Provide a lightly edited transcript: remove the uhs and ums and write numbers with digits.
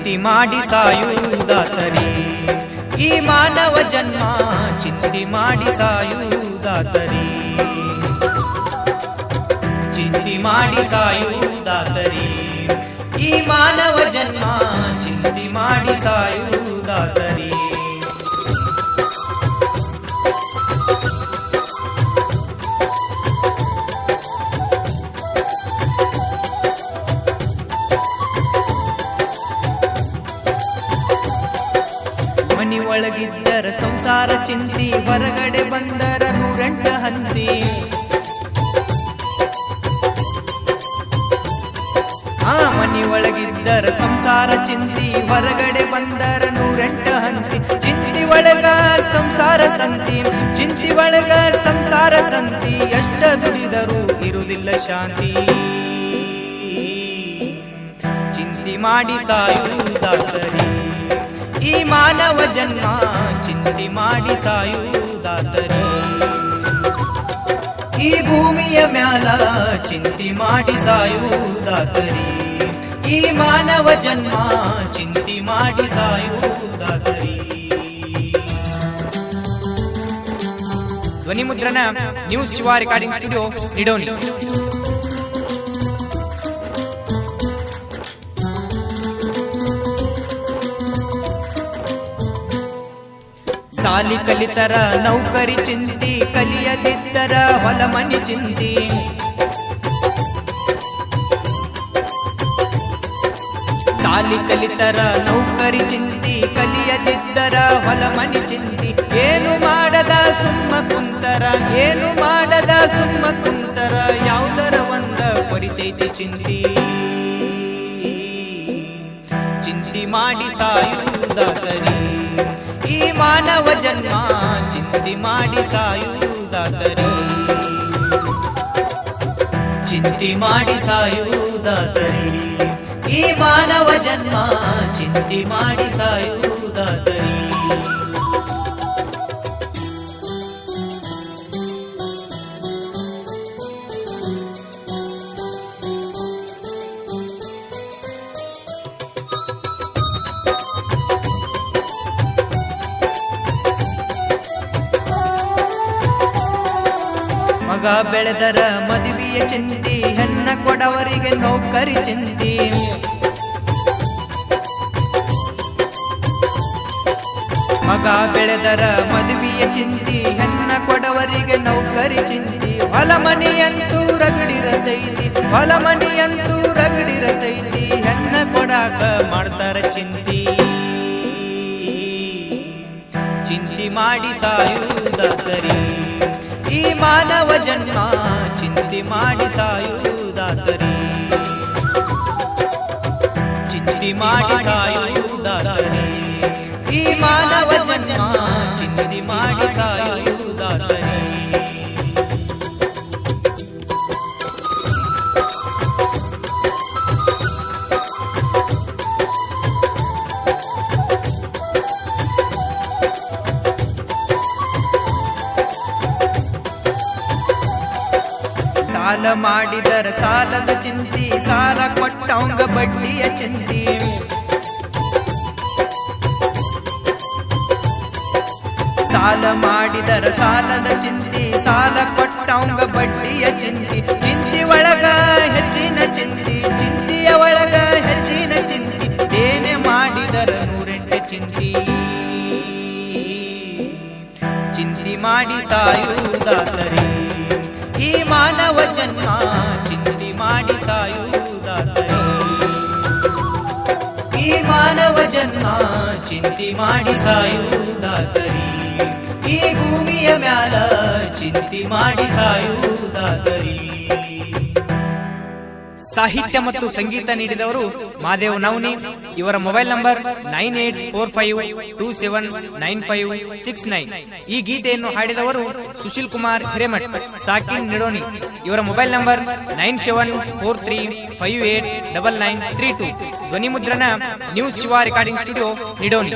ಚಿಂತಿ ಮಾಡಿ ಸಾಯುವುದಾತರಿ ಈ ಮಾನವ ಜನ್ಮ ಚಿಂತಿ ಮಾಡಿ ಸಾಯುವುದಾತರಿ ಚಿಂತಿ ಮಾಡಿ ಸಾಯುವುದಾತರಿ ಈ ಮಾನವ ಜನ್ಮ ಚಿಂತಿ ಮಾಡಿ ಸಾಯುವುದಾತರಿ ಮನಿ ಒಳಗಿದ್ದರ ಸಂಸಾರ ಚಿಂತಿ ಹೊರಗಡೆ ಬಂದರ ನೂರೆಂಟ ಹಂತಿ ಮನಿ ಒಳಗಿದ್ದರ ಸಂಸಾರ ಚಿಂತಿ ಹೊರಗಡೆ ಬಂದರ ನೂರೆಂಟ ಹಂತಿ ಚಿಂತಿ ಒಳಗ ಸಂಸಾರ ಸಂತಿ ಚಿಂತಿ ಒಳಗ ಸಂಸಾರ ಸಂತಿ ಎಷ್ಟ ದುಡಿದರೂ ಇರುವುದಿಲ್ಲ ಶಾಂತಿ ಚಿಂತಿ ಮಾಡಿ ಸಾಯುವುದಾತರಿ ಈ ಮಾನವ ಜನ್ಮ ಚಿಂತಿ ಮಾಡಿ ಸಾಯುವುದಾತರಿ ಈ ಭೂಮಿಯ ಮ್ಯಾಲ ಚಿಂತಿ ಮಾಡಿ ಸಾಯುವುದಾತರಿ ಈ ಮಾನವ ಜನ್ಮ ಚಿಂತಿ ಮಾಡಿ ಸಾಯುವುದಾತರಿ ಧ್ವನಿ ಮುದ್ರಣ ನ್ಯೂಸ್ ಶಿವ ರೆಕಾರ್ಡಿಂಗ್ ಸ್ಟುಡಿಯೋ ನಿಡೋನಿ ಸಾಲಿ ಕಲಿತರ ನೌಕರಿ ಚಿಂತಿ ಕಲಿಯದಿದ್ದರ ಹೊಲ ಮನಿ ಚಿಂತಿ ಸಾಲಿ ಕಲಿತರ ನೌಕರಿ ಚಿಂತಿ ಕಲಿಯದಿದ್ದರ ಹೊಲ ಮನಿ ಚಿಂತಿ ಏನು ಮಾಡದ ಸುಮ್ಮ ಕುಂತರ ಏನು ಮಾಡದ ಸುಮ್ಮ ಕುಂತರ ಯಾವುದರ ಒಂದ ಪರಿತೈತಿ ಚಿಂತಿ ಚಿಂತಿ ಮಾಡಿ ಸಾಯುವುದಾತರಿ ಈ ಮಾನವ ಜನ್ಮ ಚಿಂತಿ ಮಾಡಿ ಸಾಯುವುದಾತರಿ ಚಿಂತಿ ಮಾಡಿ ಸಾಯುವುದಾತರಿ ಈ ಮಾನವ ಜನ್ಮ ಚಿಂತಿ ಮಾಡಿ ಸಾಯುವುದಾತರಿ ಮಗ ಬೆಳೆದರ ಮದುವೆಯ ಚಿಂತಿ ಹೆಣ್ಣ ಕೊಡವರಿಗೆ ನೌಕರಿ ಚಿಂತಿ ಮಗ ಬೆಳೆದರ ಮದುವೆಯ ಚಿಂತಿ ಹೆಣ್ಣ ಕೊಡವರಿಗೆ ನೌಕರಿ ಚಿಂತಿ ಹೊಲ ಮನೆಯಂತೂ ರಗಡಿರತೈತಿ ಹೊಲ ಮನೆಯಂತೂ ರಗಡಿರತೈತಿ ಹೆಣ್ಣ ಕೊಡಾಕ ಮಾಡ್ತಾರ ಚಿಂತಿ ಚಿಂತಿ ಮಾಡಿ ಸಾಯುವುದಾತರಿ ಈ ಮಾನವ ಜನ್ಮ ಚಿಂತಿ ಮಾಡಿ ಸಾಯುವುದಾತರಿ ಚಿಂತಿ ಮಾಡಿ ಸಾಯುವುದಾತರಿ ಈ ಮಾನವ ಜನ್ಮ ಚಿಂತಿ ಮಾಡಿ ಸಾಯುವುದಾತರಿ ಸಾಲ ಮಾಡಿದರ ಸಾಲದ ಚಿಂತಿ ಸಾಲ ಕೊಟ್ಟವಂಗ ಬಡ್ಡಿಯ ಚಿಂತಿ ಸಾಲ ಮಾಡಿದರ ಸಾಲದ ಚಿಂತಿ ಸಾಲ ಕೊಟ್ಟವಂಗ ಬಡ್ಡಿಯ ಚಿಂತಿ ಚಿಂತಿ ಒಳಗ ಹೆಚ್ಚಿನ ಚಿಂತಿ ಚಿಂತಿಯ ಒಳಗ ಹೆಚ್ಚಿನ ಚಿಂತಿ ಏನೇ ಮಾಡಿದರ ನೂರೆಂಟು ಚಿಂತಿ ಚಿಂತಿ ಮಾಡಿ ಸಾಯುವುದಾತರಿ ಈ ಮಾನವ ಜನ್ಮ ಚಿಂತಿ ಮಾಡಿ ಸಾಯುವುದಾತರಿ ಈ ಮಾನವ ಜನ್ಮ ಚಿಂತಿ ಮಾಡಿ ಸಾಯುವುದಾತರಿ ಈ ಭೂಮಿಯ ಮ್ಯಾಲ ಚಿಂತಿ ಮಾಡಿ ಸಾಯುವುದಾತರಿ ಸಾಹಿತ್ಯ ಮತ್ತು ಸಂಗೀತ ನೀಡಿದವರು ಮಾದೇವ್ ನವನಿ. ಇವರ ಮೊಬೈಲ್ ನಂಬರ್ 9845279569. ಈ ಗೀತೆಯನ್ನು ಹಾಡಿದವರು ಸುಶೀಲ್ ಕುಮಾರ್ ಹಿರೇಮಠ್, ಸಾಕಿನ್ ನಿಡೋನಿ. ಇವರ ಮೊಬೈಲ್ ನಂಬರ್ 9743589932. ಧ್ವನಿ ಮುದ್ರಣ ನ್ಯೂಸ್ ಶಿವ ರೆಕಾರ್ಡಿಂಗ್ ಸ್ಟುಡಿಯೋ ನಿಡೋನಿ.